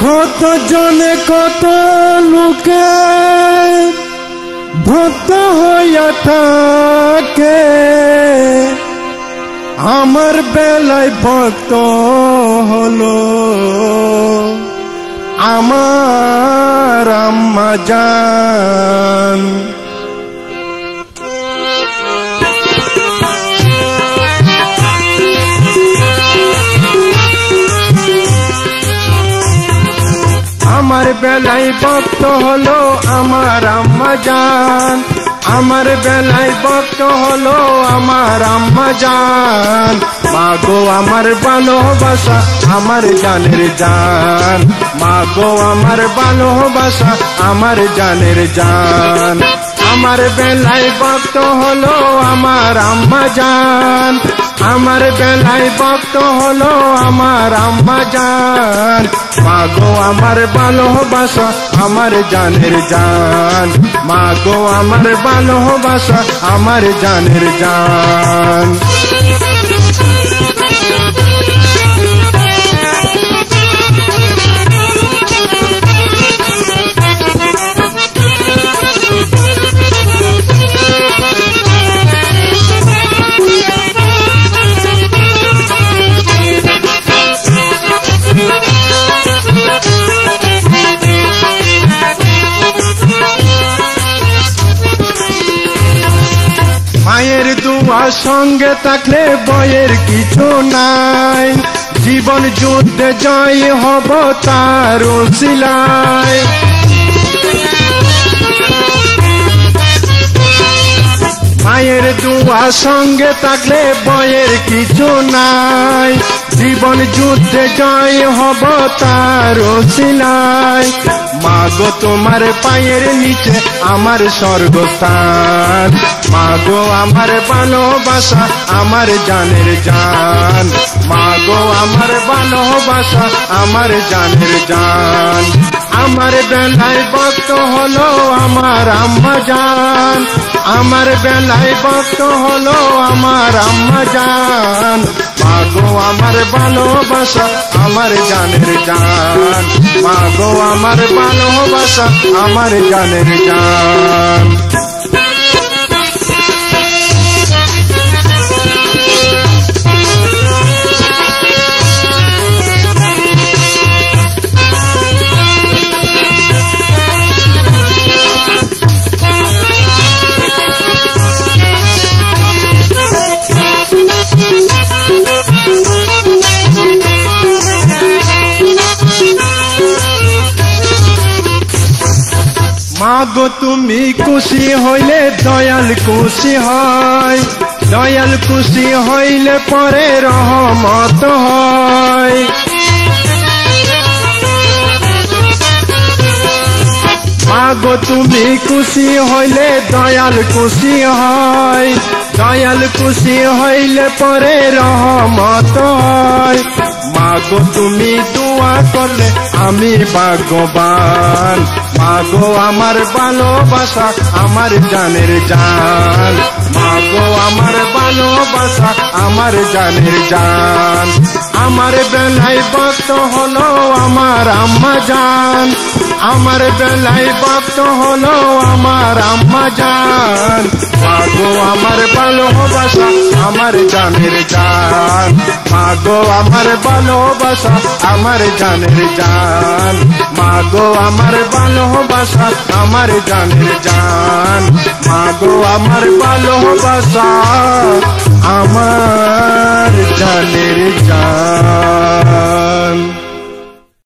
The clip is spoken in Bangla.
কত জনে কত লোকে ভক্ত হইয়া থাকে, আমার বেলায় ভক্ত হলো আমার আম্মা জান। আমার বেলায় ভক্ত হলো আমার আম্মা জান, আমার বেলায় ভক্ত হলো আমার আম্মা জান। মা গো আমার ভালোবাসা আমার জানের জান, মা গো আমার ভালোবাসা আমার জানের জান। আমার বেলায় ভক্ত হলো আমার আম্মা জান, আমার বেলায় ভক্ত হলো আমার আম্মা জান। মা গো আমার ভালোবাসা আমার জানের জান, মা গো আমার ভালোবাসা আমার জানের জান। মায়ের দুয়া সঙ্গে থাকলে বয়ের কিছু নাই, জীবন যুদ্ধে জয় হব তার উসিলায়। মায়ের দুয়া সঙ্গে থাকলে বয়ের কিছু নাই, জীবন যুদ্ধে জয় হব তার উসিলায়। মা গো তোমার পায়ের নিচে আমার স্বর্গস্থান, মা গো আমার ভালোবাসা আমার জানের জান, মা গো আমার ভালোবাসা আমার জানের জান। আমার বেলায় ভক্ত হলো আমার আম্মা জান, আমার বেলায় ভক্ত হলো আমার আম্মা জান। মা গো আমার ভালোবাসা আমার জানের জান, মা গো আমার ভালোবাসা আমার জানের জান। মা গো তুমি খুশি হইলে দয়াল খুশি হয়, দয়াল খুশি হইলে পরে রহমত হয়। মা গো তুমি খুশি হইলে দয়াল খুশি হয়, দয়াল খুশি হইলে পরে রহমত হয়। মা গো তুমি দোয়া করলে আমি ভাগ্যবান, মা গো আমার ভালোবাসা আমার জানের জান, মা গো আমার ভালোবাসা আমার জানের জান। আমার বেলায় ভক্ত হলো আমার আম্মা জান, আমার বেলায় ভক্ত হলো আমার আম্মা জান। মা গো আমার ভালোবাসা আমার জানের জান, মা গো আমার ভালোবাসা আমার জানের জান, মা গো আমার ভালোবাসা আমার জানের জান, মা গো আমার ভালোবাসা আমার